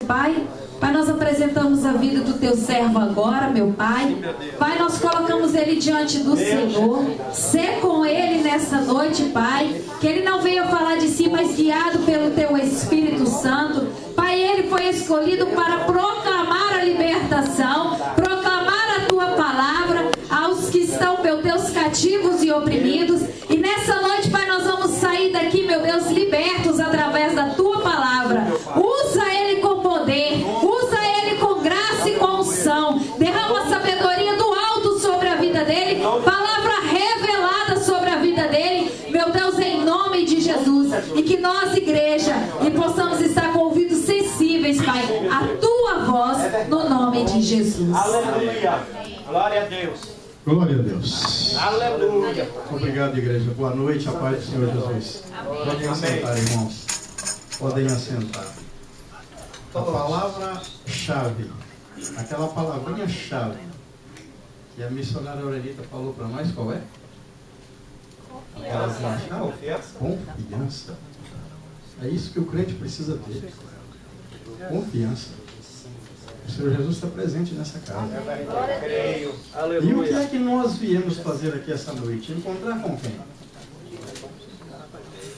Pai, nós apresentamos a vida do teu servo agora, meu Pai. Pai, nós colocamos ele diante do Senhor. Sê com ele nessa noite, Pai. Que ele não venha falar de si, mas guiado pelo teu Espírito Santo. Pai, ele foi escolhido para proclamar a libertação, proclamar a tua palavra aos que estão, meu Deus, cativos e oprimidos. E nessa noite, Pai, nós vamos sair daqui, meu Deus, libertos através da tua palavra. Usa ele com poder, usa ele com graça e com unção. Derrama a sabedoria do alto sobre a vida dele, palavra revelada sobre a vida dele, meu Deus, em nome de Jesus. E que nós, igreja, e possamos estar com ouvidos sensíveis, Pai, a tua voz, no nome de Jesus. Aleluia. Glória a Deus. Glória a Deus. Aleluia. Obrigado, igreja. Boa noite, a paz do Senhor Jesus. Podem assentar, irmãos. Podem assentar. A palavra-chave, aquela palavrinha-chave que a missionária Aurelita falou para nós, qual é? Confiança. É isso que o crente precisa ter. Confiança. O Senhor Jesus está presente nessa casa. E o que é que nós viemos fazer aqui essa noite? Encontrar com quem?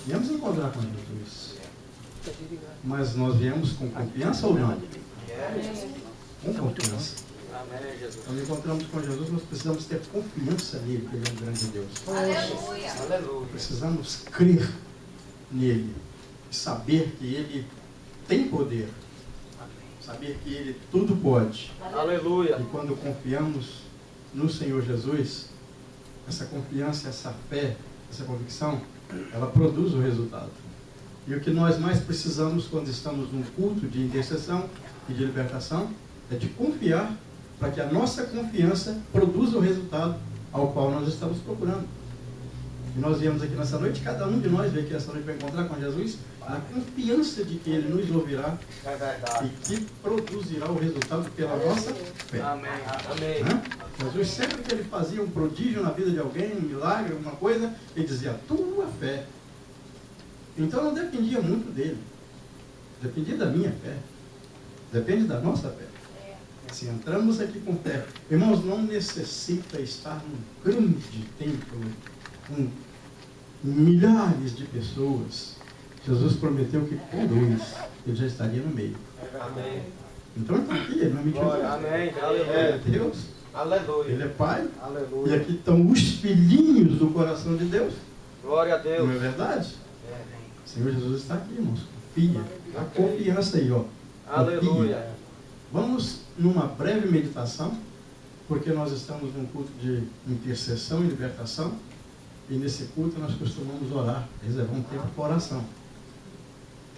Viemos encontrar com Jesus. Mas nós viemos com confiança ou não? Com confiança. Quando encontramos com Jesus, nós precisamos ter confiança nele, que ele é um grande Deus. Aleluia. Precisamos crer nele, saber que ele tem poder, saber que ele tudo pode. Aleluia. E quando confiamos no Senhor Jesus, essa confiança, essa fé, essa convicção, ela produz o resultado. E o que nós mais precisamos quando estamos num culto de intercessão e de libertação é de confiar para que a nossa confiança produza o resultado ao qual nós estamos procurando. E nós viemos aqui nessa noite, cada um de nós veio aqui essa noite para encontrar com Jesus, na confiança de que Ele nos ouvirá e que produzirá o resultado pela nossa fé. Amém. Amém. Jesus, sempre que Ele fazia um prodígio na vida de alguém, um milagre, alguma coisa, Ele dizia, tua fé. Então não dependia muito dele, dependia da minha fé, depende da nossa fé. Se entramos aqui com fé, irmãos, não necessita estar num grande templo, com milhares de pessoas. Jesus prometeu que por dois ele já estaria no meio. Amém. Então ele está aqui, ele não mentiu. Amém. É Deus, Aleluia. ele é Pai, Aleluia. e aqui estão os filhinhos do coração de Deus. Glória a Deus. Não é verdade? O Senhor Jesus está aqui, irmãos. Confia. A confiança aí, ó. Aleluia. Vamos numa breve meditação, porque nós estamos num culto de intercessão e libertação, e nesse culto nós costumamos orar, reservar um tempo para oração.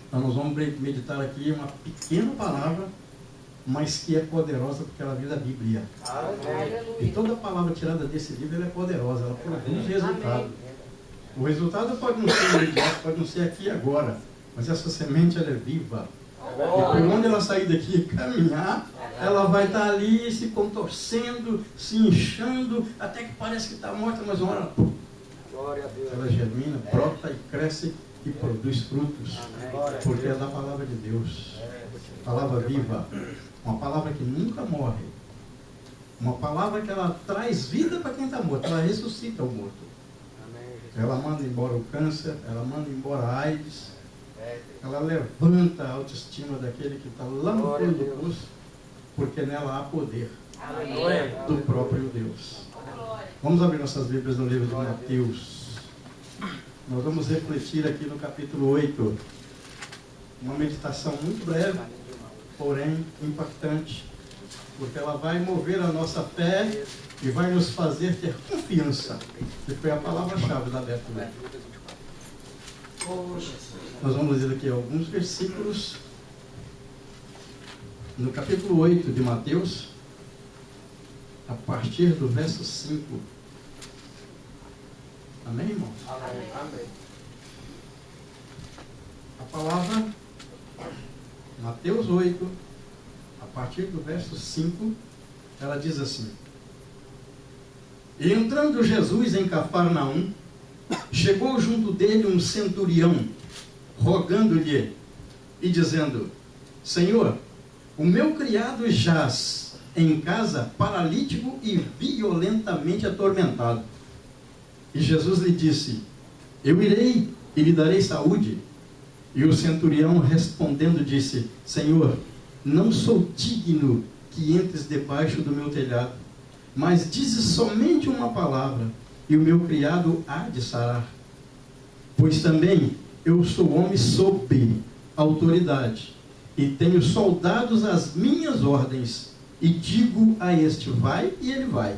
Então nós vamos meditar aqui uma pequena palavra, mas que é poderosa porque ela vem da Bíblia. Amém. E toda palavra tirada desse livro ela é poderosa, ela produz resultado. O resultado pode não ser imediato, pode não ser aqui e agora, mas essa semente ela é viva. E por onde ela sair daqui e caminhar, ela vai estar ali se contorcendo, se inchando, até que parece que está morta, mas uma hora Glória a Deus. ela germina, brota e cresce e produz frutos, porque é da palavra de Deus. Palavra viva, uma palavra que nunca morre, uma palavra que ela traz vida para quem está morto, ela ressuscita o morto. Ela manda embora o câncer, ela manda embora a AIDS, ela levanta a autoestima daquele que está lá no fundo do poço, porque nela há poder do próprio Deus. Vamos abrir nossas Bíblias no livro de Mateus. Nós vamos refletir aqui no capítulo 8. Uma meditação muito breve, porém impactante, porque ela vai mover a nossa fé e vai nos fazer ter confiança, que foi a palavra-chave da abertura. Nós vamos ler aqui alguns versículos no capítulo 8 de Mateus, a partir do verso 5. Amém, irmãos? Amém. A palavra, Mateus 8, a partir do verso 5, ela diz assim: E entrando Jesus em Cafarnaum, chegou junto dele um centurião, rogando-lhe e dizendo: Senhor, o meu criado jaz em casa paralítico e violentamente atormentado. E Jesus lhe disse: eu irei e lhe darei saúde. E o centurião respondendo disse: Senhor, não sou digno que entres debaixo do meu telhado, mas dizes somente uma palavra, e o meu criado há de sarar. Pois também eu sou homem sob autoridade, e tenho soldados às minhas ordens, e digo a este: vai, e ele vai,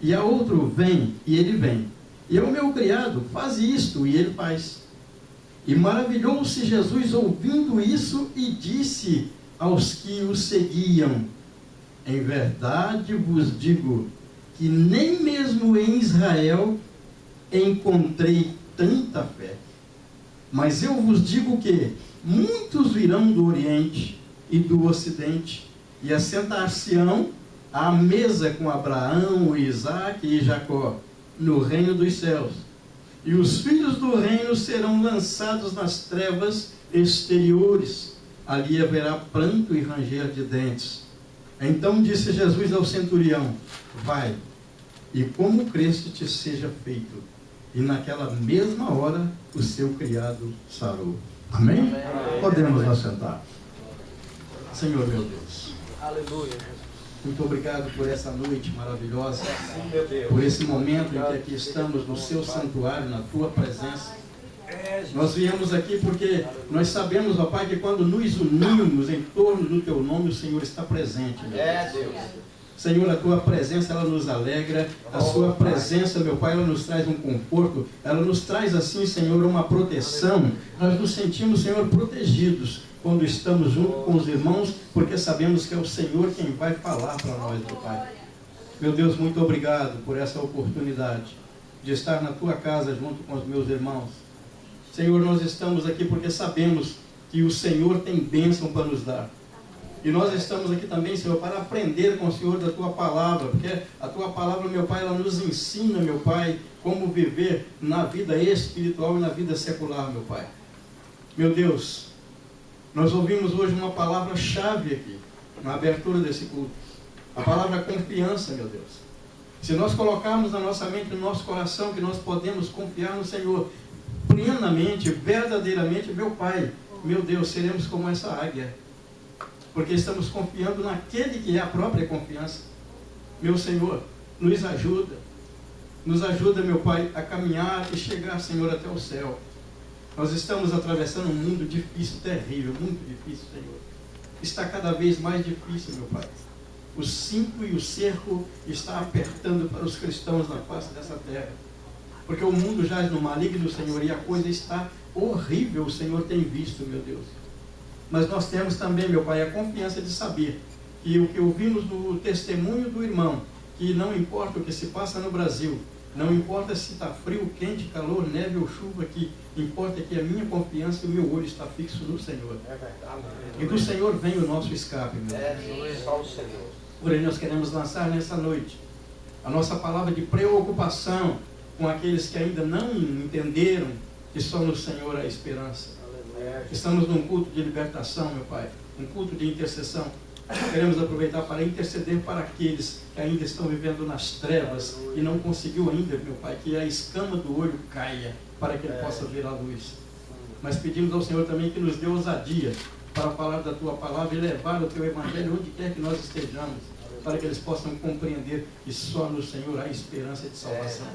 e a outro: vem, e ele vem, e ao meu criado: faz isto, e ele faz. E maravilhou-se Jesus ouvindo isso, e disse aos que o seguiam: em verdade vos digo que nem mesmo em Israel encontrei tanta fé. Mas eu vos digo que muitos virão do Oriente e do Ocidente e assentar-se-ão à mesa com Abraão, Isaque e Jacó no reino dos céus. E os filhos do reino serão lançados nas trevas exteriores. Ali haverá pranto e ranger de dentes. Então disse Jesus ao centurião: vai, e como creste te seja feito. E naquela mesma hora o seu criado sarou. Amém? Amém. Podemos assentar. Senhor meu Deus, Aleluia. muito obrigado por essa noite maravilhosa, Sim, meu Deus. por esse momento em que aqui estamos no seu santuário, na tua presença. Nós viemos aqui porque nós sabemos, ó Pai, que quando nos unimos em torno do teu nome, o Senhor está presente. Meu É, Deus. Senhor, a tua presença, ela nos alegra, a sua presença, meu Pai, ela nos traz um conforto, ela nos traz assim, Senhor, uma proteção. Nós nos sentimos, Senhor, protegidos quando estamos junto com os irmãos, porque sabemos que é o Senhor quem vai falar para nós, meu Pai. Meu Deus, muito obrigado por essa oportunidade de estar na tua casa junto com os meus irmãos. Senhor, nós estamos aqui porque sabemos que o Senhor tem bênção para nos dar. E nós estamos aqui também, Senhor, para aprender com o Senhor da tua palavra, porque a tua palavra, meu Pai, ela nos ensina, meu Pai, como viver na vida espiritual e na vida secular, meu Pai. Meu Deus, nós ouvimos hoje uma palavra-chave aqui, na abertura desse culto. A palavra confiança, meu Deus. Se nós colocarmos na nossa mente, no nosso coração, que nós podemos confiar no Senhor plenamente, verdadeiramente, meu Pai, meu Deus, seremos como essa águia. Porque estamos confiando naquele que é a própria confiança. Meu Senhor, nos ajuda, meu Pai, a caminhar e chegar, Senhor, até o céu. Nós estamos atravessando um mundo difícil, terrível, muito difícil, Senhor. Está cada vez mais difícil, meu Pai. O cinto e o cerco está apertando para os cristãos na face dessa terra. Porque o mundo jaz no maligno, Senhor, e a coisa está horrível, o Senhor tem visto, meu Deus. Mas nós temos também, meu Pai, a confiança de saber que o que ouvimos no testemunho do irmão, que não importa o que se passa no Brasil, não importa se está frio, quente, calor, neve ou chuva, que importa que a minha confiança e o meu olho está fixo no Senhor. É verdade. E do Senhor vem o nosso escape, meu Deus. É só o Senhor. Porém, nós queremos lançar nessa noite a nossa palavra de preocupação com aqueles que ainda não entenderam que só no Senhor há esperança. Estamos num culto de libertação, meu Pai, um culto de intercessão. Queremos aproveitar para interceder para aqueles que ainda estão vivendo nas trevas e não conseguiu ainda, meu Pai, que a escama do olho caia para que ele possa ver a luz. Mas pedimos ao Senhor também que nos dê ousadia para falar da Tua palavra e levar o Teu Evangelho onde quer que nós estejamos, para que eles possam compreender que só no Senhor há esperança de salvação.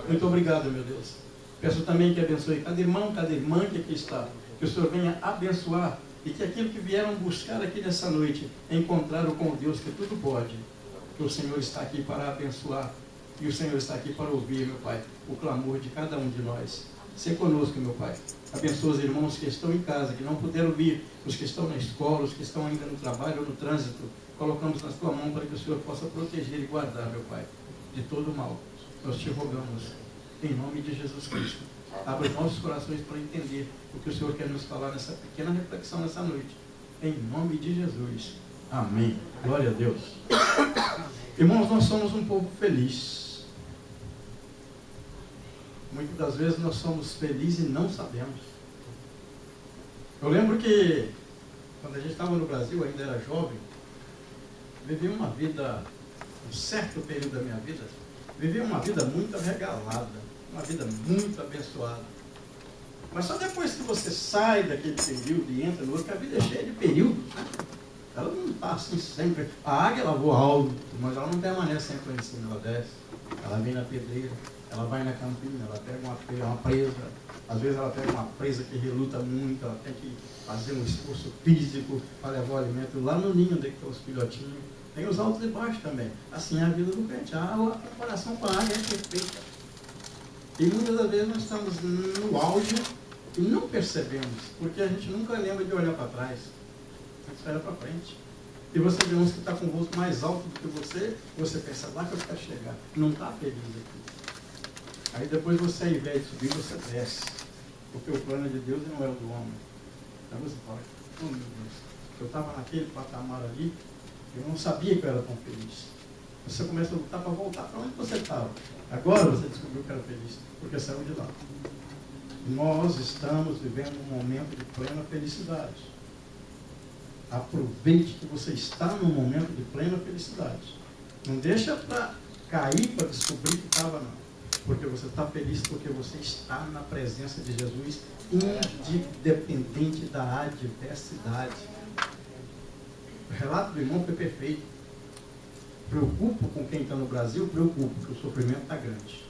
Muito obrigado, meu Deus. Peço também que abençoe cada irmão, cada irmã que aqui está. Que o Senhor venha abençoar e que aquilo que vieram buscar aqui nessa noite encontraram com Deus que tudo pode. Que o Senhor está aqui para abençoar e o Senhor está aqui para ouvir, meu Pai, o clamor de cada um de nós. Seja conosco, meu Pai. Abençoa os irmãos que estão em casa, que não puderam vir, os que estão na escola, os que estão ainda no trabalho ou no trânsito. Colocamos na Tua mão para que o Senhor possa proteger e guardar, meu Pai, de todo o mal. Nós te rogamos, em nome de Jesus Cristo. Abra os nossos corações para entender o que o Senhor quer nos falar nessa pequena reflexão nessa noite. Em nome de Jesus. Amém. Glória a Deus. Irmãos, nós somos um povo feliz. Muitas das vezes nós somos felizes e não sabemos. Eu lembro que quando a gente estava no Brasil, ainda era jovem, vivi uma vida, um certo período da minha vida, vivi uma vida muito regalada, uma vida muito abençoada. Mas só depois que você sai daquele período e entra no outro, que a vida é cheia de períodos, né? Ela não está assim sempre. A águia ela voa alto, mas ela não permanece sempre lá em cima, ela desce. Ela vem na pedreira, ela vai na campina, ela pega uma presa. Às vezes ela pega uma presa que reluta muito, ela tem que fazer um esforço físico para levar o alimento lá no ninho onde estão os filhotinhos. Tem os altos e baixos também. Assim é a vida do crente. A comparação com a águia é perfeita. E muitas das vezes nós estamos no auge e não percebemos, porque a gente nunca lembra de olhar para trás. A gente olha para frente. E você vê uns que está com o rosto mais alto do que você pensa, lá que eu quero chegar. Não está feliz aqui. Aí depois você, ao invés de subir, você desce. Porque o plano é de Deus e não é o do homem. Aí você fala, oh meu Deus, eu estava naquele patamar ali, eu não sabia que eu era tão feliz. Você começa a lutar para voltar para onde você estava. Agora você descobriu que era feliz, porque saiu de lá. Nós estamos vivendo um momento de plena felicidade. Aproveite que você está num momento de plena felicidade. Não deixa para cair para descobrir que estava, não. Porque você está feliz porque você está na presença de Jesus, independente da adversidade. O relato do irmão foi perfeito. Preocupo com quem está no Brasil, preocupo, porque o sofrimento está grande.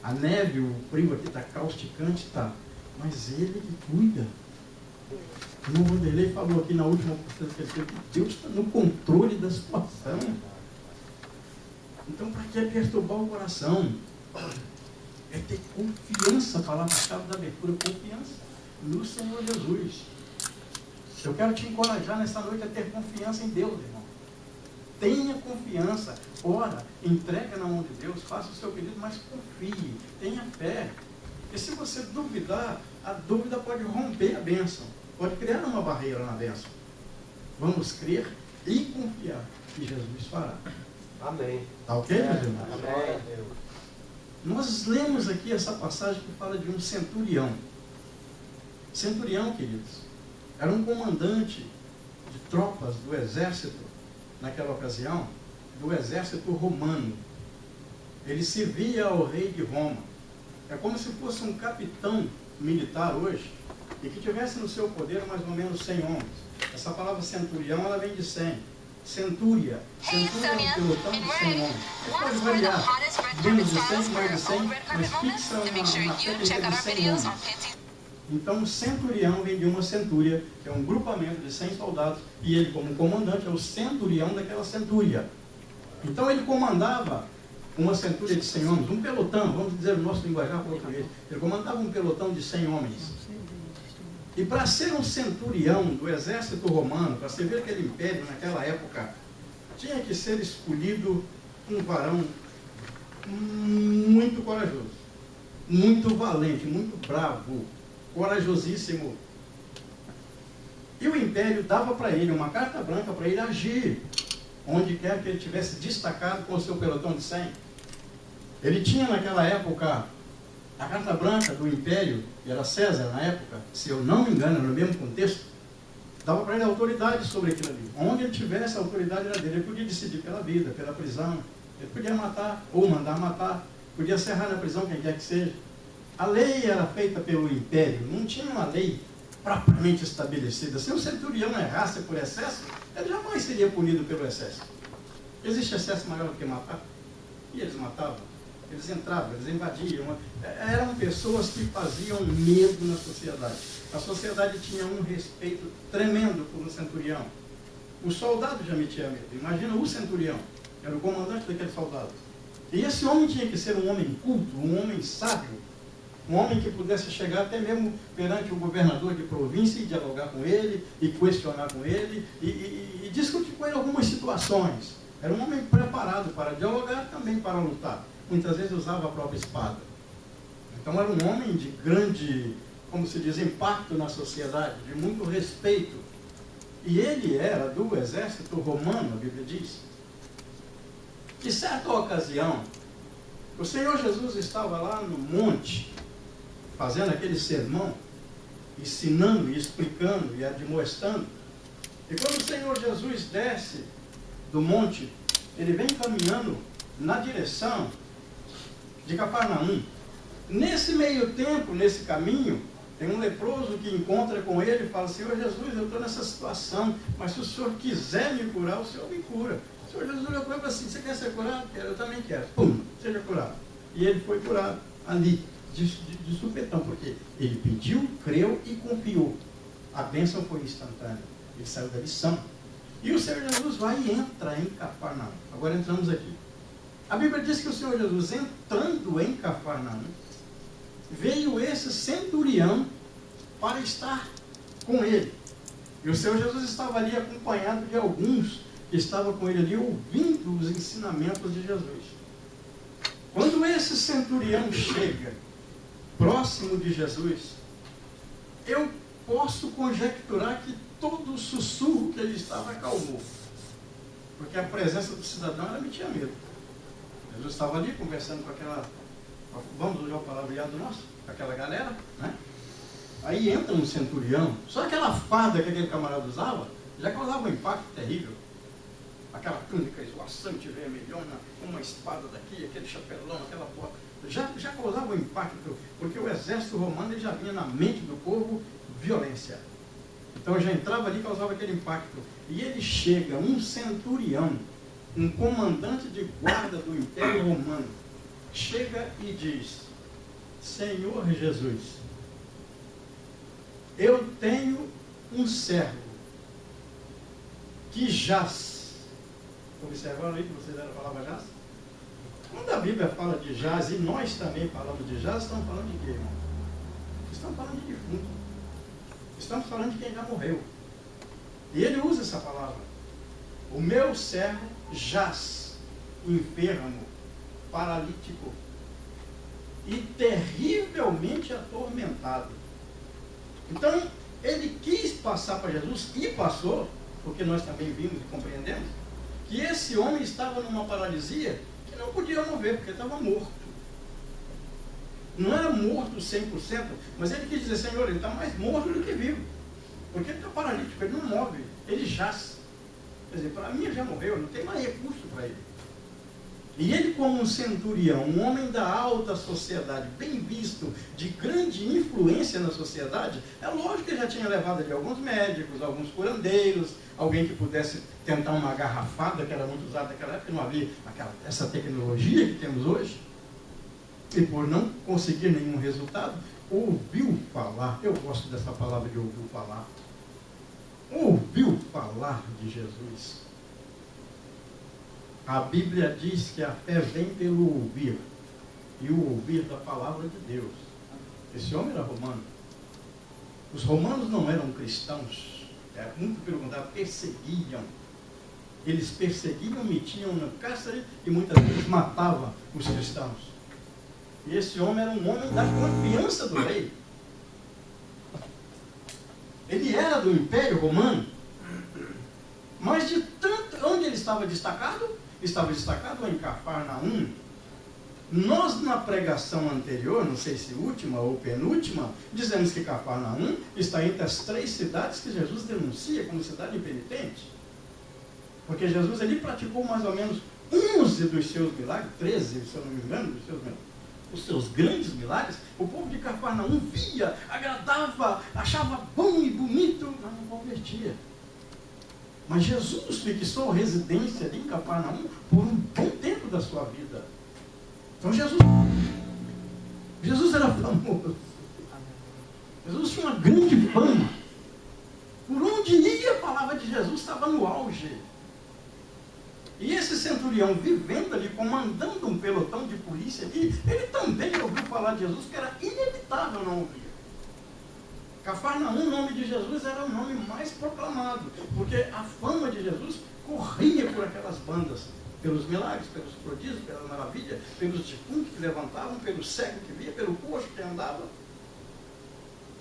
A neve, o frio aqui está causticante, está. Mas ele que cuida. O irmão Vanderlei falou aqui na última oportunidade que Deus está no controle da situação. Então, para que perturbar o coração? É ter confiança, a palavra-chave da abertura, confiança no Senhor Jesus. Eu quero te encorajar nessa noite a ter confiança em Deus, irmão. Tenha confiança, ora, entrega na mão de Deus, faça o seu pedido, mas confie, tenha fé. E se você duvidar, a dúvida pode romper a bênção, pode criar uma barreira na bênção. Vamos crer e confiar que Jesus fará. Amém. Tá ok, meus irmãos? Amém. Nós lemos aqui essa passagem que fala de um centurião. Centurião, queridos, era um comandante de tropas do exército, naquela ocasião, do exército romano. Ele servia ao rei de Roma. É como se fosse um capitão militar hoje, e que tivesse no seu poder mais ou menos 100 homens. Essa palavra centurião, ela vem de 100. Centúria. Centúria é um pelotão de 100 homens. Pode variar. Menos de 100, mais de 100, mas fixa uma técnica de 100 homens. Então, o centurião vem de uma centúria, que é um grupamento de 100 soldados, e ele, como comandante, é o centurião daquela centúria. Então, ele comandava uma centúria de 100 homens, um pelotão, vamos dizer o nosso linguajar português. Ele comandava um pelotão de 100 homens. E para ser um centurião do exército romano, para servir aquele império naquela época, tinha que ser escolhido um varão muito corajoso, muito valente, muito bravo, corajosíssimo. E o império dava para ele uma carta branca para ele agir onde quer que ele tivesse destacado com o seu pelotão de 100. Ele tinha naquela época a carta branca do império, que era César na época, se eu não me engano, no mesmo contexto, dava para ele autoridade sobre aquilo ali. Onde ele tivesse a autoridade era dele. Ele podia decidir pela vida, pela prisão, ele podia matar ou mandar matar, podia serrar na prisão quem quer que seja. A lei era feita pelo império, não tinha uma lei propriamente estabelecida. Se o centurião errasse por excesso, ele jamais seria punido pelo excesso. Existe excesso maior do que matar? E eles matavam. Eles entravam, eles invadiam. Eram pessoas que faziam medo na sociedade. A sociedade tinha um respeito tremendo por um centurião. O soldado já metia medo. Imagina o centurião, era o comandante daquele soldado. E esse homem tinha que ser um homem culto, um homem sábio, um homem que pudesse chegar até mesmo perante o governador de província e dialogar com ele, e questionar com ele, e discutir com ele algumas situações. Era um homem preparado para dialogar, também para lutar. Muitas vezes usava a própria espada. Então era um homem de grande, como se diz, impacto na sociedade, de muito respeito. E ele era do exército romano, a Bíblia diz. Que certa ocasião, o Senhor Jesus estava lá no monte, fazendo aquele sermão, ensinando e explicando e admoestando. E quando o Senhor Jesus desce do monte, ele vem caminhando na direção de Cafarnaum. Nesse meio tempo, nesse caminho, tem um leproso que encontra com ele e fala: Senhor Jesus, eu estou nessa situação, mas se o Senhor quiser me curar, o Senhor me cura. O Senhor Jesus olhou para ele assim: você quer ser curado? Quero, eu também quero. Pum, seja curado. E ele foi curado ali, de supetão, porque ele pediu, creu e confiou. A bênção foi instantânea. Ele saiu da lição. E o Senhor Jesus vai e entra em Cafarnaum. Agora entramos aqui. A Bíblia diz que o Senhor Jesus, entrando em Cafarnaum, veio esse centurião para estar com ele. E o Senhor Jesus estava ali acompanhado de alguns que estavam com ele ali, ouvindo os ensinamentos de Jesus. Quando esse centurião chega próximo de Jesus, eu posso conjecturar que todo o sussurro que ele estava acalmou. Porque a presença do cidadão, ela me tinha medo. Jesus estava ali conversando com aquela, vamos usar o palavreado nosso, com aquela galera, né? Aí entra um centurião, só aquela farda que aquele camarada usava, já causava um impacto terrível. Aquela túnica esvoaçante, vermelhona, uma espada daqui, aquele chapelão, aquela porra, já causava um impacto, porque o exército romano ele já vinha na mente do povo violência. Então já entrava ali e causava aquele impacto. E ele chega, um centurião, um comandante de guarda do Império Romano, chega e diz: Senhor Jesus, eu tenho um servo que jaz. Observaram aí que vocês deram a palavra jaz? Quando a Bíblia fala de jaz, e nós também falamos de jaz, estamos falando de quê, irmão? Estamos falando de defunto. Estamos falando de quem já morreu. E ele usa essa palavra. O meu servo jaz, enfermo, paralítico e terrivelmente atormentado. Então, ele quis passar para Jesus, e passou, porque nós também vimos e compreendemos, que esse homem estava numa paralisia que não podia mover, porque estava morto. Não era morto 100%, mas ele quis dizer: Senhor, ele está mais morto do que vivo. Porque ele está paralítico, ele não move, ele jaz. Quer dizer, para mim ele já morreu, não tem mais recurso para ele. E ele, como um centurião, um homem da alta sociedade, bem visto, de grande influência na sociedade, é lógico que ele já tinha levado ali alguns médicos, alguns curandeiros, alguém que pudesse tentar uma garrafada, que era muito usada naquela época, não havia essa tecnologia que temos hoje. E por não conseguir nenhum resultado, ouviu falar. Eu gosto dessa palavra de ouviu falar. Ouviu falar de Jesus. A Bíblia diz que a fé vem pelo ouvir, e o ouvir da palavra de Deus. Esse homem era romano. Os romanos não eram cristãos, muito pelo contrário, perseguiam. Eles perseguiam, metiam no cárcere e muitas vezes matavam os cristãos. E esse homem era um homem da confiança do rei. Ele era do Império Romano, mas de tanto, onde ele estava destacado? Estava destacado em Cafarnaum. Nós, na pregação anterior, não sei se última ou penúltima, dizemos que Cafarnaum está entre as 3 cidades que Jesus denuncia como cidade impenitente. Porque Jesus ali praticou mais ou menos 11 dos seus milagres, 13, se eu não me engano, os seus grandes milagres. O povo de Cafarnaum via, agradava, achava bom e bonito, mas não convertia. Mas Jesus fixou residência ali em Cafarnaum por um bom tempo da sua vida. Então Jesus era famoso. Jesus tinha uma grande fama. Por onde ia a palavra de Jesus estava no auge. E esse centurião, vivendo ali, comandando um pelotão de polícia ali, ele também ouviu falar de Jesus, que era inevitável não ouvir. Cafarnaum, o nome de Jesus, era o nome mais proclamado, porque a fama de Jesus corria por aquelas bandas, pelos milagres, pelos prodígios, pela maravilha, pelos defuntos que levantavam, pelo cego que via, pelo coxo que andava.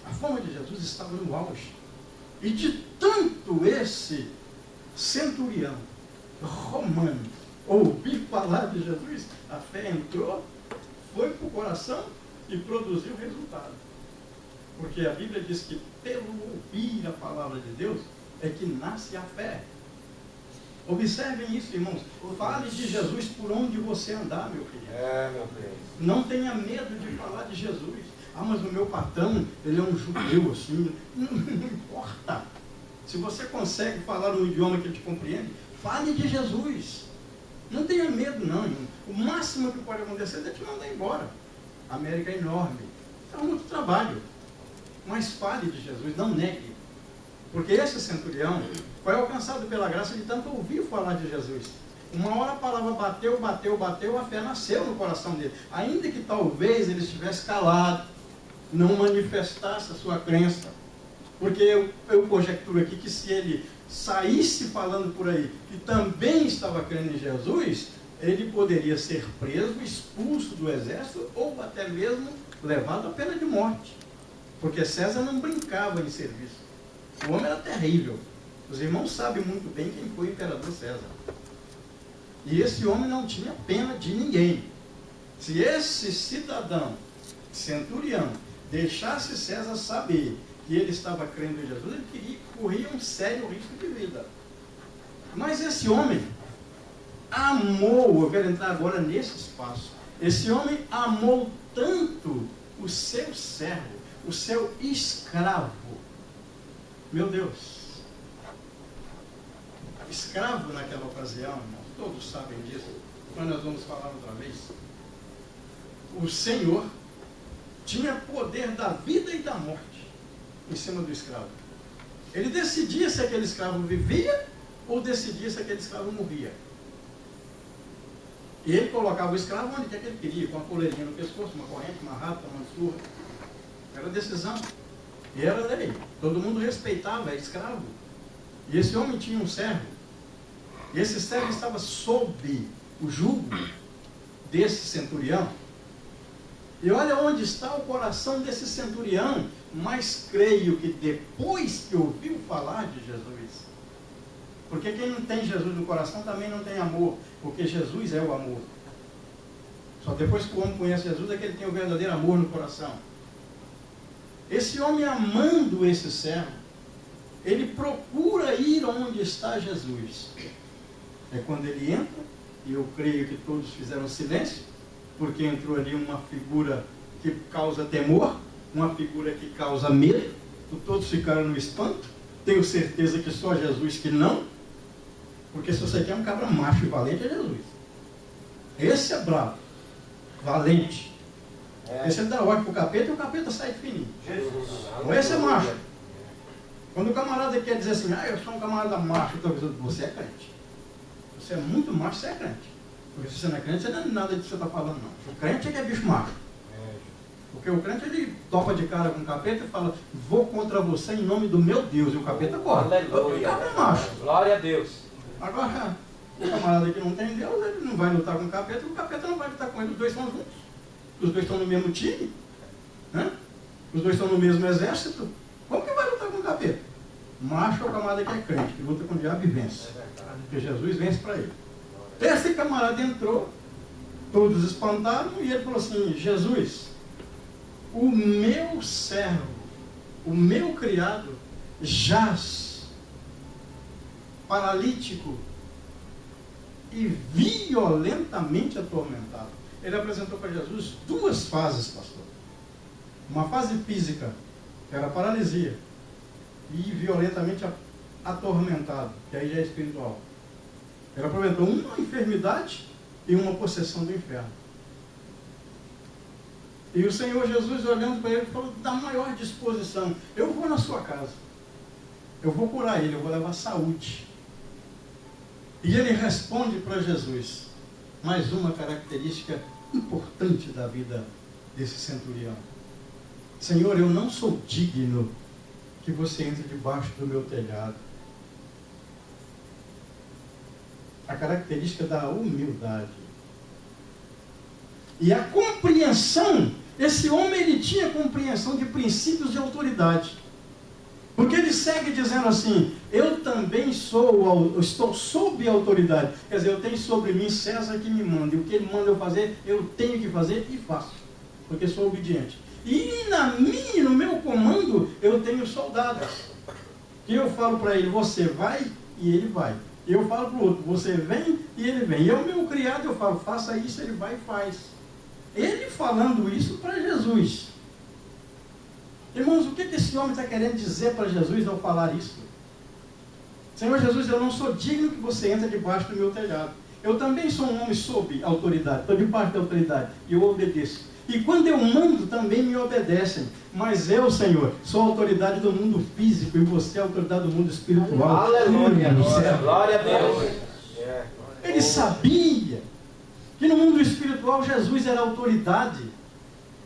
A fama de Jesus estava no auge. E de tanto esse centurião romano ouvir falar de Jesus, a fé entrou, foi para o coração e produziu resultado. Porque a Bíblia diz que pelo ouvir a palavra de Deus é que nasce a fé. Observem isso, irmãos. Fale de Jesus por onde você andar, meu querido. meu filho. Não tenha medo de falar de Jesus. Ah, mas o meu patrão, ele é um judeu, assim. Não importa. Se você consegue falar um idioma que ele te compreende, fale de Jesus. Não tenha medo, não, irmão. O máximo que pode acontecer é te mandar embora. A América é enorme. É muito trabalho. Mas fale de Jesus, não negue. Porque esse centurião foi alcançado pela graça de tanto ouvir falar de Jesus. Uma hora a palavra bateu, a fé nasceu no coração dele. Ainda que talvez ele estivesse calado, não manifestasse a sua crença. Porque eu conjecturo aqui que se ele saísse falando por aí que também estava crendo em Jesus, ele poderia ser preso, expulso do exército ou até mesmo levado à pena de morte. Porque César não brincava em serviço. O homem era terrível. Os irmãos sabem muito bem quem foi o imperador César. E esse homem não tinha pena de ninguém. Se esse cidadão, centurião, deixasse César saber que ele estava crendo em Jesus, ele corria um sério risco de vida. Mas esse homem amou, eu quero entrar agora nesse espaço, esse homem amou tanto o seu servo, o seu escravo. Meu Deus, escravo naquela ocasião, irmãos, todos sabem disso, mas nós vamos falar outra vez. O Senhor tinha poder da vida e da morte em cima do escravo. Ele decidia se aquele escravo vivia ou decidia se aquele escravo morria. E ele colocava o escravo onde quer que ele queria, com uma coleirinha no pescoço, uma corrente, uma rata, uma surra. Era decisão. E era lei. Todo mundo respeitava, é escravo. E esse homem tinha um servo. E esse servo estava sob o jugo desse centurião. E olha onde está o coração desse centurião. Mas creio que depois que ouviu falar de Jesus, porque quem não tem Jesus no coração também não tem amor, porque Jesus é o amor. Só depois que o homem conhece Jesus é que ele tem o verdadeiro amor no coração. Esse homem, amando esse servo, ele procura ir onde está Jesus. É quando ele entra, e eu creio que todos fizeram silêncio, porque entrou ali uma figura que causa temor, uma figura que causa medo, todos ficaram no espanto. Tenho certeza que só Jesus que não, porque se você quer um cabra macho e valente, é Jesus. Esse é bravo, valente. Esse ele dá ordem para o capeta e o capeta sai fininho. Ou esse é macho. Quando o camarada quer dizer assim, eu sou um camarada macho, estou avisando, você é crente. Você é muito macho, você é crente. Porque se você não é crente, você não é nada disso que você está falando, não. O crente é que é bicho macho. Porque o crente, ele topa de cara com o capeta e fala, vou contra você em nome do meu Deus. E o capeta corre. O cabra é macho. Glória a Deus. Agora, o camarada que não tem Deus, ele não vai lutar com o capeta não vai lutar com ele. Os dois estão juntos. Os dois estão no mesmo time. Né? Os dois estão no mesmo exército. Como que vai lutar com o capeta? Macho é o camarada que é crente, que luta com o diabo e vence. Porque Jesus vence para ele. Esse camarada entrou, todos espantaram, e ele falou assim, Jesus, o meu servo, o meu criado, jaz paralítico e violentamente atormentado. Ele apresentou para Jesus duas fases, pastor. Uma fase física, que era paralisia, e violentamente atormentado, que aí já é espiritual. Ele apresentou uma enfermidade e uma possessão do inferno. E o Senhor Jesus, olhando para ele, falou, da maior disposição, eu vou na sua casa, eu vou curar ele, eu vou levar saúde. E ele responde para Jesus, mais uma característica importante da vida desse centurião. Senhor, eu não sou digno que você entre debaixo do meu telhado. A característica da humildade. E a compreensão, esse homem ele tinha compreensão de princípios de autoridade. Porque ele segue dizendo assim, eu também estou sob autoridade. Quer dizer, eu tenho sobre mim César que me manda. E o que ele manda eu fazer, eu tenho que fazer e faço. Porque sou obediente. E no meu comando, eu tenho soldados. E eu falo para ele, você vai, e ele vai. E eu falo para o outro, você vem e ele vem. E o meu criado, eu falo, faça isso, ele vai e faz. Ele falando isso para Jesus. Irmãos, o que esse homem está querendo dizer para Jesus ao falar isso? Senhor Jesus, eu não sou digno que você entre debaixo do meu telhado. Eu também sou um homem sob autoridade, estou debaixo da autoridade, e eu obedeço. E quando eu mando, também me obedecem. Mas eu, Senhor, sou a autoridade do mundo físico, e você é a autoridade do mundo espiritual. Aleluia, glória a Deus. Ele sabia que no mundo espiritual Jesus era autoridade,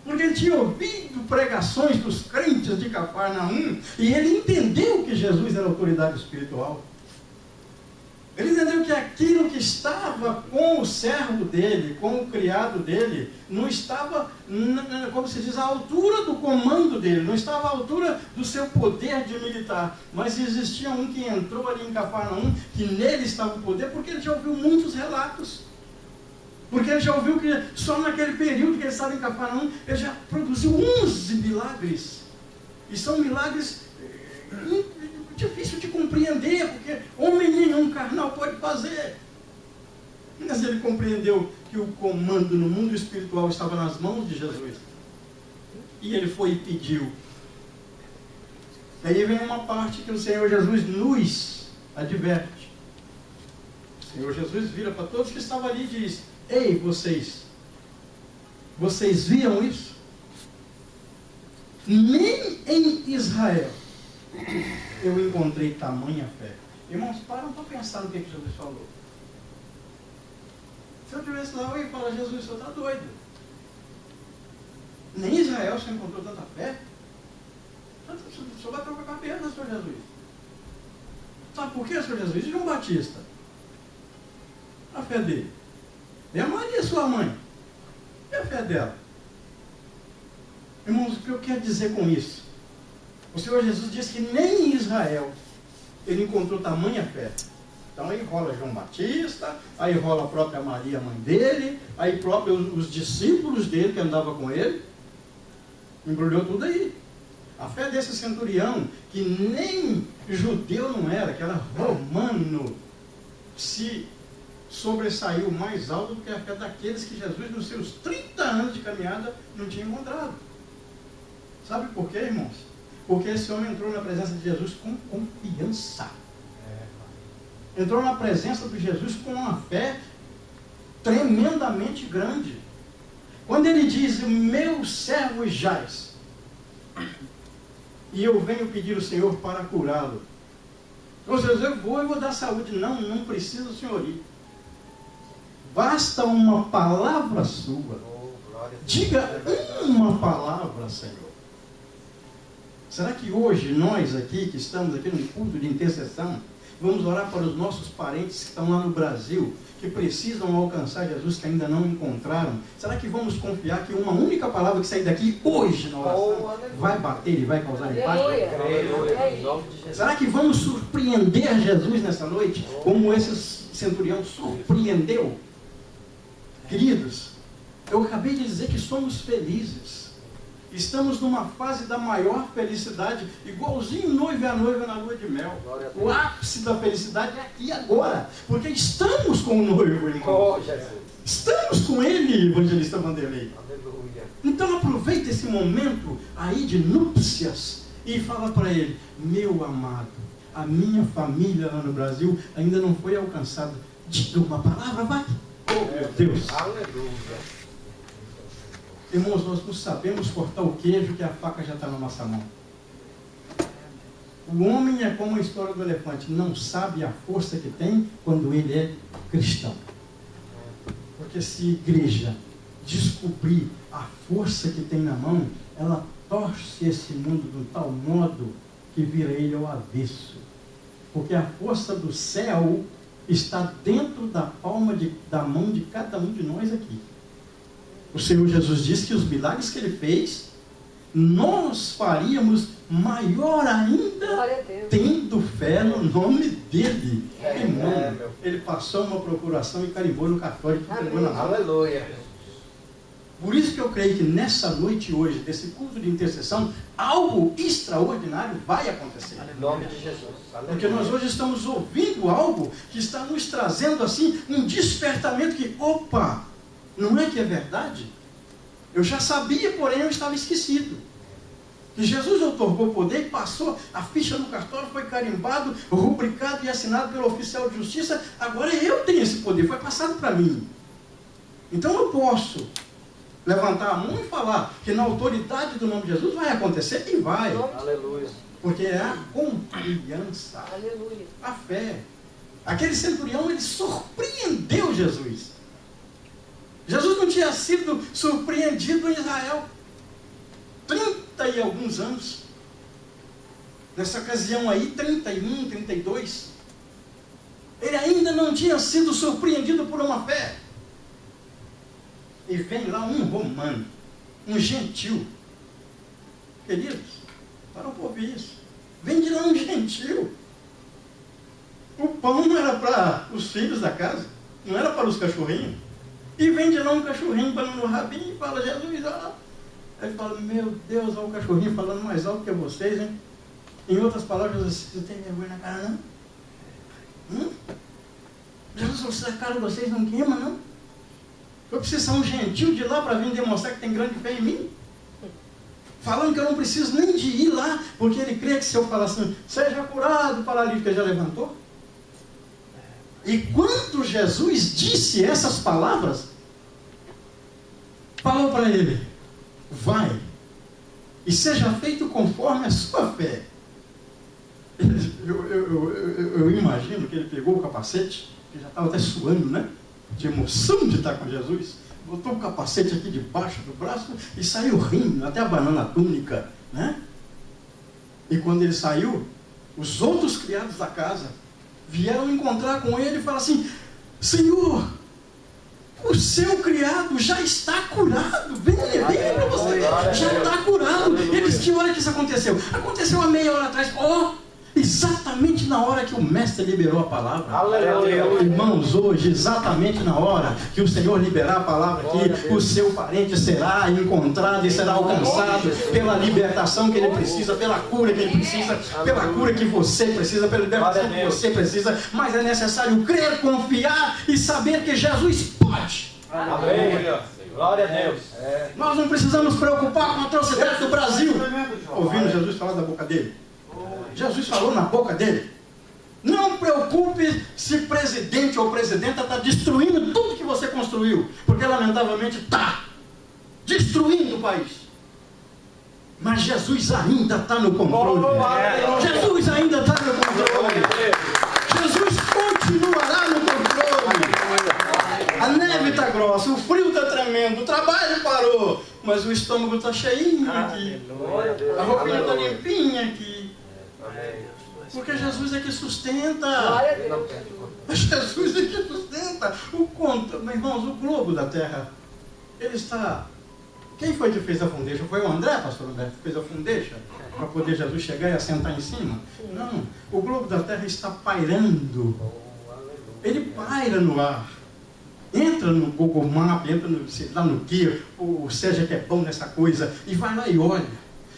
porque ele tinha ouvido pregações dos crentes de Cafarnaum, e ele entendeu que Jesus era autoridade espiritual. Ele entendeu que aquilo que estava com o servo dele, com o criado dele, não estava, como se diz, à altura do comando dele, não estava à altura do seu poder de militar. Mas existia um que entrou ali em Cafarnaum, que nele estava o poder, porque ele já ouviu muitos relatos. Porque ele já ouviu que só naquele período que ele estava em Cafarnaum, ele já produziu 11 milagres. E são milagres difícil de compreender, porque homem nenhum carnal pode fazer. Mas ele compreendeu que o comando no mundo espiritual estava nas mãos de Jesus. E ele foi e pediu. Aí vem uma parte que o Senhor Jesus nos adverte. O Senhor Jesus vira para todos que estavam ali e diz: ei, vocês viam isso? Nem em Israel eu encontrei tamanha fé. Irmãos, param para pensar no que Jesus falou. Se eu estivesse lá, eu ia falar: Jesus, o senhor está doido. Nem em Israel você encontrou tanta fé. O senhor vai trocar a cabeça, senhor Jesus. Sabe por quê, senhor Jesus? E João Batista? A fé dele. E a Maria, sua mãe? E a fé dela? Irmãos, o que eu quero dizer com isso? O Senhor Jesus disse que nem em Israel ele encontrou tamanha fé. Então aí rola João Batista, aí rola a própria Maria, mãe dele, aí próprio os discípulos dele que andavam com ele, embrulhou tudo aí. A fé desse centurião, que nem judeu não era, que era romano, se sobressaiu mais alto do que a fé daqueles que Jesus, nos seus 30 anos de caminhada, não tinha encontrado. Sabe por quê, irmãos? Porque esse homem entrou na presença de Jesus com confiança. Entrou na presença de Jesus com uma fé tremendamente grande. Quando ele diz: meu servo jaz, e eu venho pedir ao Senhor para curá-lo. Ou seja, eu vou dar saúde. Não precisa o Senhor ir. Basta uma palavra sua. Diga uma palavra, Senhor. Será que hoje nós aqui, que estamos aqui no culto de intercessão, vamos orar para os nossos parentes que estão lá no Brasil, que precisam alcançar Jesus, que ainda não encontraram? Será que vamos confiar que uma única palavra que sair daqui hoje na oração vai bater e vai causar impacto? Será que vamos surpreender Jesus nessa noite, como esse centurião surpreendeu? Queridos, eu acabei de dizer que somos felizes. Estamos numa fase da maior felicidade, igualzinho noivo e a noiva na lua de mel. O ápice da felicidade é aqui agora, porque estamos com o noivo, irmão. Estamos com ele, evangelista Vanderlei. Então aproveita esse momento aí de núpcias e fala para ele: meu amado, a minha família lá no Brasil ainda não foi alcançada. Diga uma palavra, vai. Oh, meu Deus. Aleluia. Irmãos, nós não sabemos cortar o queijo que a faca já está na nossa mão. O homem é como a história do elefante, não sabe a força que tem quando ele é cristão. Porque se a igreja descobrir a força que tem na mão, ela torce esse mundo de tal modo que vira ele ao avesso. Porque a força do céu está dentro da palma da mão de cada um de nós aqui. O Senhor Jesus disse que os milagres que ele fez, nós faríamos maior ainda, tendo fé no nome dele. Irmão, ele passou uma procuração e carimbou no cartório. Aleluia. Por isso que eu creio que nessa noite hoje, desse culto de intercessão, algo extraordinário vai acontecer. Em nome de Jesus. Porque nós hoje estamos ouvindo algo que está nos trazendo assim um despertamento que, opa, não é que é verdade? Eu já sabia, porém eu estava esquecido. Que Jesus outorgou poder e passou a ficha no cartório, foi carimbado, rubricado e assinado pelo oficial de justiça. Agora eu tenho esse poder, foi passado para mim. Então eu posso levantar a mão e falar que na autoridade do nome de Jesus vai acontecer e vai. Aleluia. Porque é a confiança, Aleluia. a fé. Aquele centurião, ele surpreendeu Jesus. Jesus não tinha sido surpreendido em Israel 30 e alguns anos. Nessa ocasião aí, 31, 32. Ele ainda não tinha sido surpreendido por uma fé. E vem lá um romano, um gentil. Queridos, para o povo isso. Vem de lá um gentil. O pão não era para os filhos da casa, não era para os cachorrinhos. E vem de lá um cachorrinho banando o rabinho e fala, Jesus, olha. Aí ele fala, meu Deus, olha o cachorrinho falando mais alto que vocês, hein? Em outras palavras, você tem vergonha na cara, não? Jesus, a cara de vocês não queima, não? Eu preciso ser um gentil de lá para vir demonstrar que tem grande fé em mim? Falando que eu não preciso nem de ir lá, porque ele crê que se eu falar assim, seja curado, o paralítico já levantou. E quando Jesus disse essas palavras, falou para ele, vai, e seja feito conforme a sua fé. Eu imagino que ele pegou o capacete, que já estava até suando, né? De emoção de estar com Jesus, botou o capacete aqui debaixo do braço e saiu rindo, até abanando a túnica, né? E quando ele saiu, os outros criados da casa vieram encontrar com ele e falaram assim, Senhor, o seu criado já está curado, venha para você, já está curado. Ele disse, que hora que isso aconteceu? Aconteceu há meia hora atrás. Exatamente na hora que o mestre liberou a palavra. Aleluia. Irmãos, hoje, exatamente na hora que o Senhor liberar a palavra aqui, o seu parente será encontrado e será alcançado pela libertação que ele precisa, pela cura que ele precisa, pela cura que você precisa, pela libertação que você precisa. Mas é necessário crer, confiar e saber que Jesus pode. Amém. Glória a Deus. Nós não precisamos preocupar com a atrocidade do Brasil. Ouvindo Jesus falar da boca dele. Jesus falou na boca dele. Não preocupe se presidente ou presidenta está destruindo tudo que você construiu, porque lamentavelmente está destruindo o país. Mas Jesus ainda está no controle. Jesus ainda está no controle. Jesus continuará no controle. A neve está grossa, o frio está tremendo, o trabalho parou, mas o estômago está cheinho aqui. A roupinha está limpinha aqui. Porque Jesus é que sustenta. Jesus é que sustenta. Meus irmãos, o globo da terra, ele está... Quem foi que fez a foundation? Foi o André, pastor André, que fez a foundation? Para poder Jesus chegar e assentar em cima? Não, o globo da terra está pairando. Ele paira no ar. Entra no Google Maps, entra no, lá no guia, o Sérgio que é bom nessa coisa, e vai lá e olha.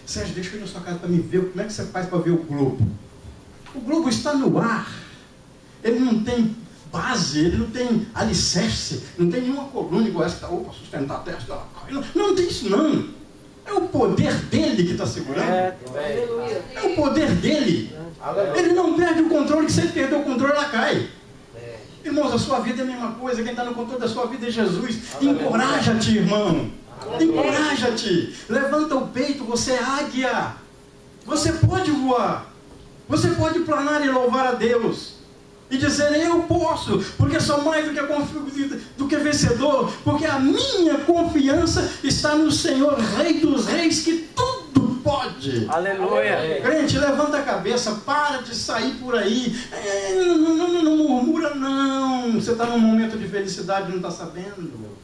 Sérgio, deixa eu ir na sua casa para me ver, como é que você faz para ver o globo? O globo está no ar. Ele não tem base, ele não tem alicerce, não tem nenhuma coluna igual essa que está para sustentar a testa. Não tem isso não. É o poder dele que está segurando. É o poder dele. Ele não perde o controle, que se ele perder o controle, ela cai. Irmãos, a sua vida é a mesma coisa, quem está no controle da sua vida é Jesus. Encoraja-te, irmão. Encoraja-te. Levanta o peito, você é águia. Você pode voar. Você pode planar e louvar a Deus. E dizer, eu posso, porque sou mais do que vencedor. Porque a minha confiança está no Senhor, Rei dos Reis, que tudo pode. Aleluia. Crente, levanta a cabeça, para de sair por aí. Não murmura não. Você está num momento de felicidade e não está sabendo.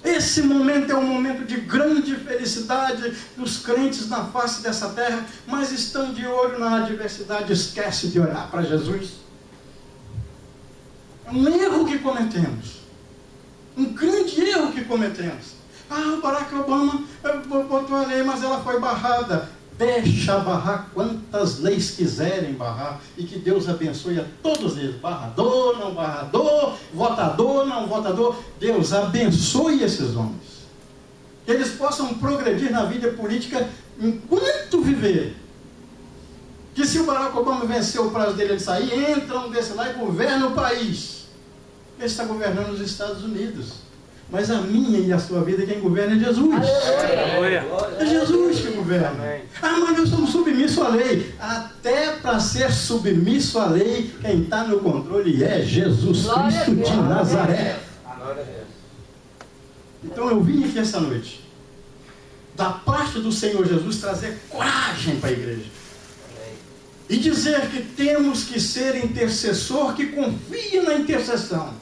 Esse momento é um momento de grande felicidade dos crentes na face dessa terra, mas estão de olho na adversidade, esquece de olhar para Jesus. É um erro que cometemos, um grande erro que cometemos. Ah, o Barack Obama botou a lei, mas ela foi barrada. Deixa barrar quantas leis quiserem barrar, e que Deus abençoe a todos eles, barrador, não barrador, votador, não votador. Deus abençoe esses homens, que eles possam progredir na vida política enquanto viver. Que se o Barack Obama vencer o prazo dele de sair, entra um desse lá e governa o país. Ele está governando os Estados Unidos. Mas a minha e a sua vida, quem governa é Jesus. Aleluia. É Jesus que governa. Ah, mas nós somos submissos à lei. Até para ser submisso à lei, quem está no controle é Jesus Cristo de Nazaré. Então eu vim aqui essa noite, da parte do Senhor Jesus, trazer coragem para a igreja. E dizer que temos que ser intercessor que confia na intercessão.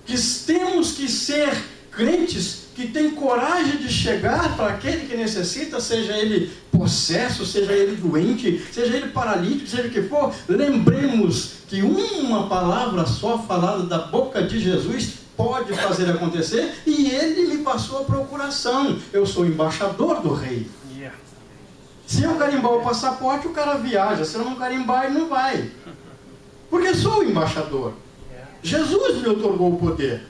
Que temos que ser crentes que têm coragem de chegar para aquele que necessita, seja ele possesso, seja ele doente, seja ele paralítico, seja o que for. Lembremos que uma palavra só falada da boca de Jesus pode fazer acontecer, e ele me passou a procuração. Eu sou embaixador do rei. Se eu carimbar o passaporte, o cara viaja. Se eu não carimbar, ele não vai. Porque sou o embaixador. Jesus me otorgou o poder.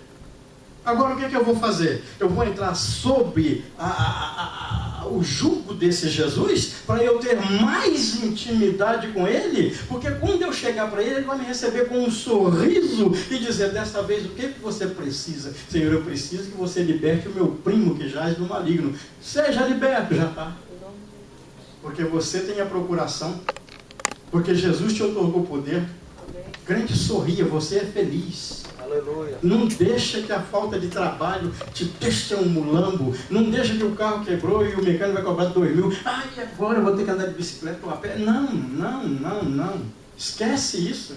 Agora o que eu vou fazer? Eu vou entrar sob o jugo desse Jesus, para eu ter mais intimidade com ele, porque quando eu chegar para ele, ele vai me receber com um sorriso e dizer: dessa vez, o que você precisa? Senhor, eu preciso que você liberte o meu primo que jaz no maligno. Seja liberto, já está. Porque você tem a procuração, porque Jesus te otorgou poder. Crente, sorria, você é feliz. Aleluia. Não deixa que a falta de trabalho te deixe um mulambo. Não deixa que o carro quebrou e o mecânico vai cobrar 2.000. Ai, agora eu vou ter que andar de bicicleta ou a pé. Não. Esquece isso.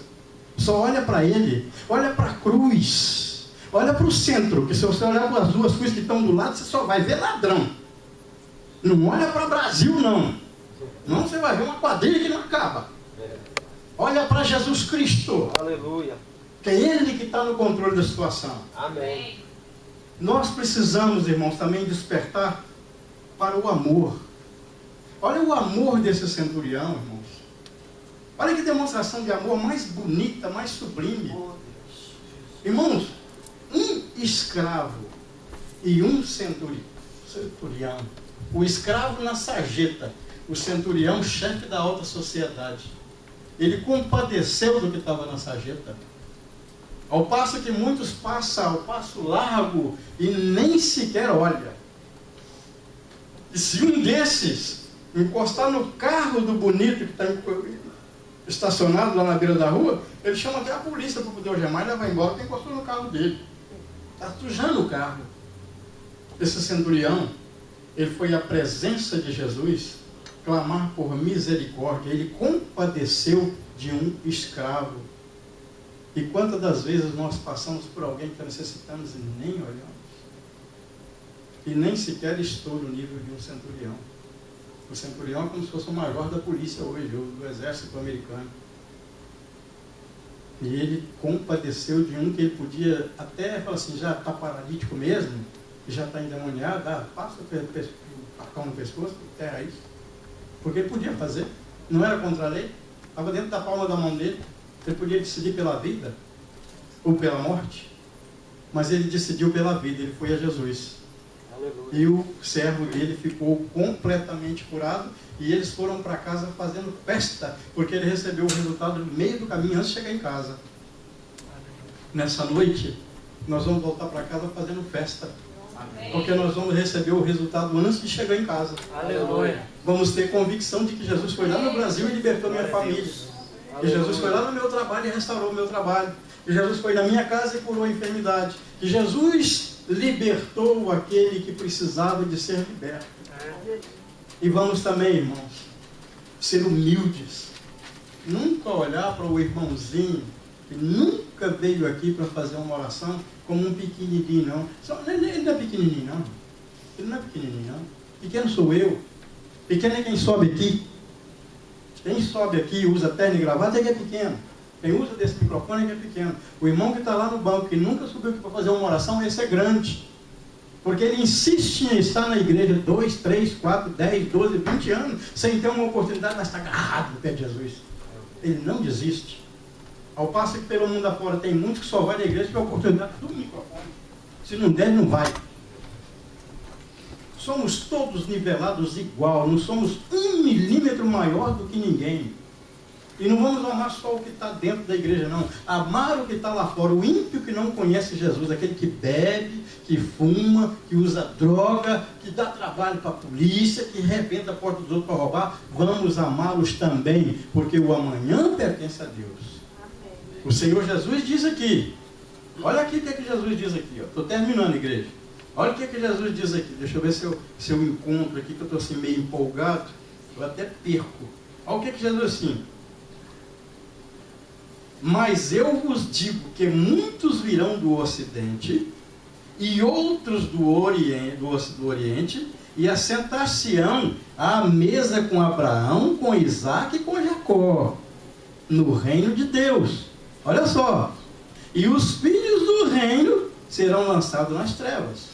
Só olha para ele. Olha para a cruz. Olha para o centro. Que se você olhar para as duas cruzes que estão do lado, você só vai ver ladrão. Não olha para o Brasil, não. Não, você vai ver uma quadrilha que não acaba. Olha para Jesus Cristo. Aleluia. Que é Ele que está no controle da situação. Amém. Nós precisamos, irmãos, também despertar para o amor. Olha o amor desse centurião, irmãos. Olha que demonstração de amor mais bonita, mais sublime. Irmãos, um escravo e um centurião. O escravo na sarjeta, o centurião chefe da alta sociedade. Ele compadeceu do que estava na sarjeta. Ao passo que muitos passam ao passo largo e nem sequer olha. E se um desses encostar no carro do bonito que está estacionado lá na beira da rua, ele chama até a polícia para poder algemar e levar embora, porque encostou no carro dele. Está sujando o carro. Esse centurião, ele foi à presença de Jesus clamar por misericórdia. Ele compadeceu de um escravo. E quantas das vezes nós passamos por alguém que está necessitando e nem olhamos? E nem sequer estou no nível de um centurião. O centurião é como se fosse o major da polícia hoje, do exército americano. E ele compadeceu de um que ele podia até falar assim: já está paralítico mesmo, já está endemoniado, passa o facão no pescoço, enterra isso. Porque ele podia fazer, não era contra a lei, estava dentro da palma da mão dele. Ele podia decidir pela vida ou pela morte, mas ele decidiu pela vida. Ele foi a Jesus. Aleluia. E o servo dele ficou completamente curado, e eles foram para casa fazendo festa, porque ele recebeu o resultado no meio do caminho antes de chegar em casa. Nessa noite nós vamos voltar para casa fazendo festa. Amém. Porque nós vamos receber o resultado antes de chegar em casa. Aleluia. Vamos ter convicção de que Jesus foi lá no Brasil e libertou minha família. Que Jesus foi lá no meu trabalho e restaurou o meu trabalho. Que Jesus foi na minha casa e curou a enfermidade. Que Jesus libertou aquele que precisava de ser liberto. E vamos também, irmãos, ser humildes. Nunca olhar para o irmãozinho que nunca veio aqui para fazer uma oração como um pequenininho, não. Ele não é pequenininho, não. Ele não é pequenininho, não. Pequeno sou eu. Pequeno é quem sobe aqui. Quem sobe aqui e usa terno e gravata é que é pequeno. Quem usa desse microfone é que é pequeno. O irmão que está lá no banco, que nunca subiu aqui para fazer uma oração, esse é grande. Porque ele insiste em estar na igreja 2, 3, 4, 10, 12, 20 anos, sem ter uma oportunidade, mas está agarrado no pé de Jesus. Ele não desiste. Ao passo que pelo mundo afora tem muitos que só vai na igreja pela oportunidade do microfone. Se não der, não vai. Somos todos nivelados igual, não somos 1 milímetro maior do que ninguém. E não vamos amar só o que está dentro da igreja, não. Amar o que está lá fora. O ímpio que não conhece Jesus, aquele que bebe, que fuma, que usa droga, que dá trabalho para a polícia, que arrebenta a porta dos outros para roubar, vamos amá-los também, porque o amanhã pertence a Deus. Amém. O Senhor Jesus diz aqui, olha aqui o que é que Jesus diz aqui, estou terminando, igreja. Olha o que é que Jesus diz aqui, deixa eu ver se eu encontro aqui, que eu estou assim meio empolgado, eu até perco. Olha o que é que Jesus assim. Mas eu vos digo que muitos virão do Ocidente e outros do Oriente e assentar-se-ão à mesa com Abraão, com Isaac e com Jacó, no reino de Deus. Olha só. E os filhos do reino serão lançados nas trevas.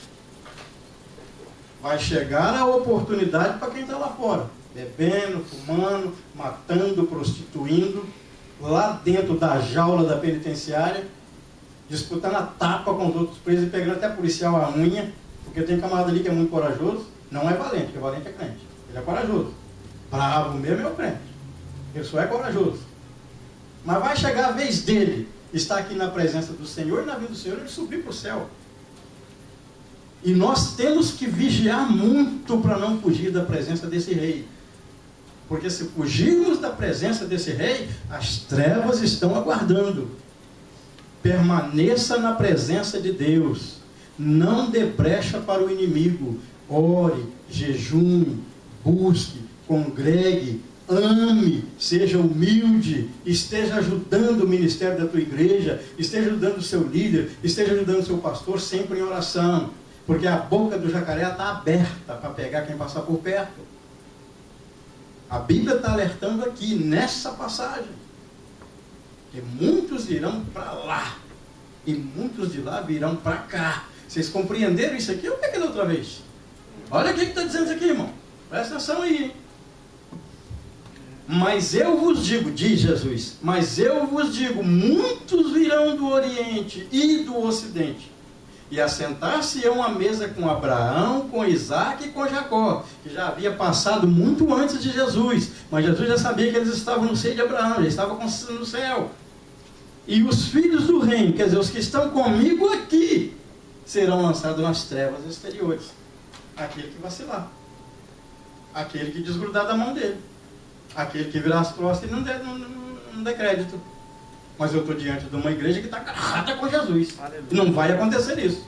Vai chegar a oportunidade para quem está lá fora, bebendo, fumando, matando, prostituindo, lá dentro da jaula da penitenciária, disputando a tapa com os outros presos e pegando até policial a unha, porque tem camarada ali que é muito corajoso, não é valente, porque valente é crente, ele é corajoso. Bravo mesmo é o crente, ele só é corajoso. Mas vai chegar a vez dele estar aqui na presença do Senhor, e na vida do Senhor ele subir para o céu. E nós temos que vigiar muito para não fugir da presença desse rei. Porque se fugirmos da presença desse rei, as trevas estão aguardando. Permaneça na presença de Deus. Não dê brecha para o inimigo. Ore, jejum, busque, congregue, ame, seja humilde, esteja ajudando o ministério da tua igreja, esteja ajudando o seu líder, esteja ajudando o seu pastor, sempre em oração. Porque a boca do jacaré está aberta para pegar quem passar por perto. A Bíblia está alertando aqui, nessa passagem, que muitos irão para lá, e muitos de lá virão para cá. Vocês compreenderam isso aqui? Ou peguei da outra vez? Olha o que está dizendo isso aqui, irmão. Presta atenção aí, hein? Mas eu vos digo, diz Jesus, mas eu vos digo, muitos virão do Oriente e do Ocidente, e assentar-se-ão à mesa com Abraão, com Isaac e com Jacó, que já havia passado muito antes de Jesus, mas Jesus já sabia que eles estavam no seio de Abraão, já estavam no céu. E os filhos do reino, quer dizer, os que estão comigo aqui, serão lançados nas trevas exteriores. Aquele que vacilar, aquele que desgrudar da mão dele, aquele que virar as costas e não der crédito. Mas eu estou diante de uma igreja que está agarrada com Jesus. E não vai acontecer isso.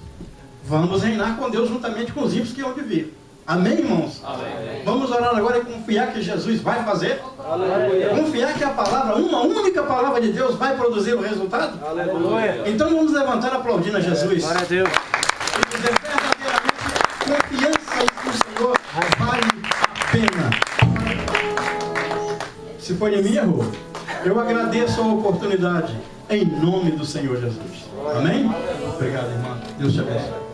Vamos reinar com Deus juntamente com os ímpios que hão de vir. Amém, irmãos? Amém. Vamos orar agora e confiar que Jesus vai fazer. Aleluia. Confiar que a palavra, uma única palavra de Deus vai produzir o resultado. Aleluia. Então vamos levantar aplaudindo a Jesus. Glória a Deus. E dizer verdadeiramente confiança em que o Senhor vale a pena. Se foi em mim, errou. Eu agradeço a oportunidade, em nome do Senhor Jesus. Amém? Obrigado, irmão. Deus te abençoe.